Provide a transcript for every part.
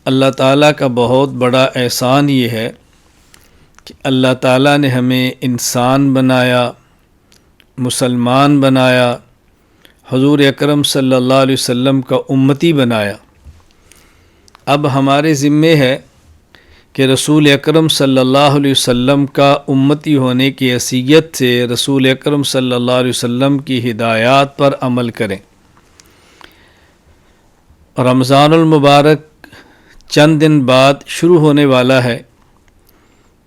اللہ تعالیٰ کا بہت بڑا احسان یہ ہے کہ اللہ تعالیٰ نے ہمیں انسان بنایا، مسلمان بنایا، حضور اکرم صلی اللہ علیہ وسلم کا امتی بنایا۔ اب ہمارے ذمے ہے کہ رسول اکرم صلی اللہ علیہ وسلم کا امتی ہونے کی حیثیت سے رسول اکرم صلی اللہ علیہ وسلم کی ہدایات پر عمل کریں۔ رمضان المبارک چند دن بعد شروع ہونے والا ہے۔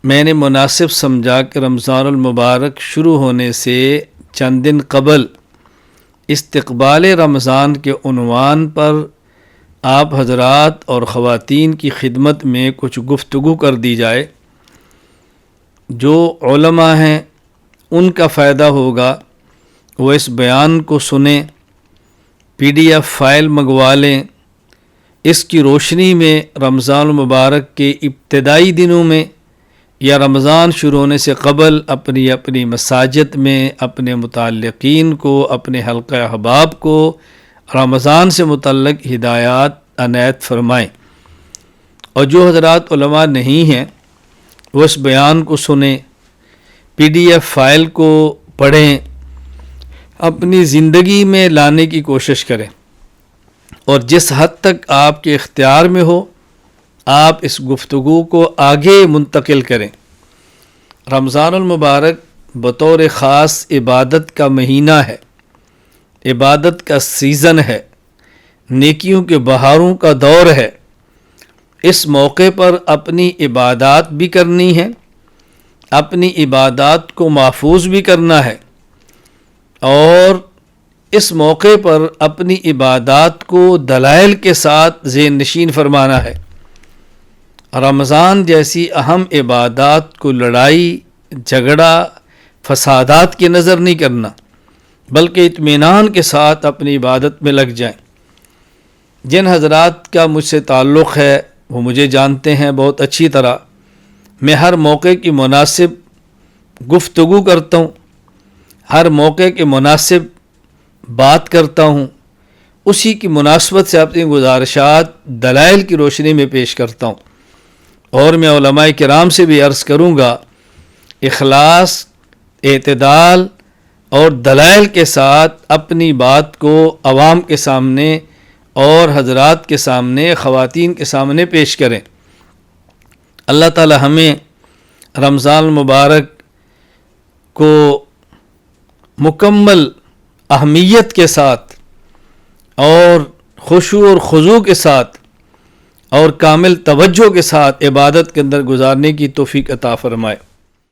میں نے مناسب سمجھا کہ رمضان المبارک شروع ہونے سے چند دن قبل استقبال رمضان کے عنوان پر آپ حضرات اور خواتین کی خدمت میں کچھ گفتگو کر دی جائے۔ جو علماء ہیں ان کا فائدہ ہوگا، وہ اس بیان کو سنیں، PDF فائل منگوا لیں۔ اس کی روشنی میں رمضان المبارک کے ابتدائی دنوں میں یا رمضان شروع ہونے سے قبل اپنی مساجد میں اپنے متعلقین کو، اپنے حلقہ احباب کو رمضان سے متعلق ہدایات عنایت فرمائیں۔ اور جو حضرات علماء نہیں ہیں وہ اس بیان کو سنیں، PDF فائل کو پڑھیں، اپنی زندگی میں لانے کی کوشش کریں، اور جس حد تک آپ کے اختیار میں ہو آپ اس گفتگو کو آگے منتقل کریں۔ رمضان المبارک بطور خاص عبادت کا مہینہ ہے، عبادت کا سیزن ہے، نیکیوں کے بہاروں کا دور ہے۔ اس موقع پر اپنی عبادات بھی کرنی ہے، اپنی عبادات کو محفوظ بھی کرنا ہے، اور اس موقع پر اپنی عبادات کو دلائل کے ساتھ ذہن نشین فرمانا ہے۔ رمضان جیسی اہم عبادات کو لڑائی، جھگڑا، فسادات کی نظر نہیں کرنا، بلکہ اطمینان کے ساتھ اپنی عبادت میں لگ جائیں۔ جن حضرات کا مجھ سے تعلق ہے وہ مجھے جانتے ہیں بہت اچھی طرح۔ میں ہر موقع کی مناسب گفتگو کرتا ہوں، ہر موقع کے مناسب بات کرتا ہوں، اسی کی مناسبت سے اپنی گزارشات دلائل کی روشنی میں پیش کرتا ہوں۔ اور میں علماء کرام سے بھی عرض کروں گا، اخلاص، اعتدال اور دلائل کے ساتھ اپنی بات کو عوام کے سامنے اور حضرات کے سامنے، خواتین کے سامنے پیش کریں۔ اللہ تعالی ہمیں رمضان المبارک کو مکمل اہمیت کے ساتھ اور خشوع اور خضوع کے ساتھ اور کامل توجہ کے ساتھ عبادت کے اندر گزارنے کی توفیق عطا فرمائے۔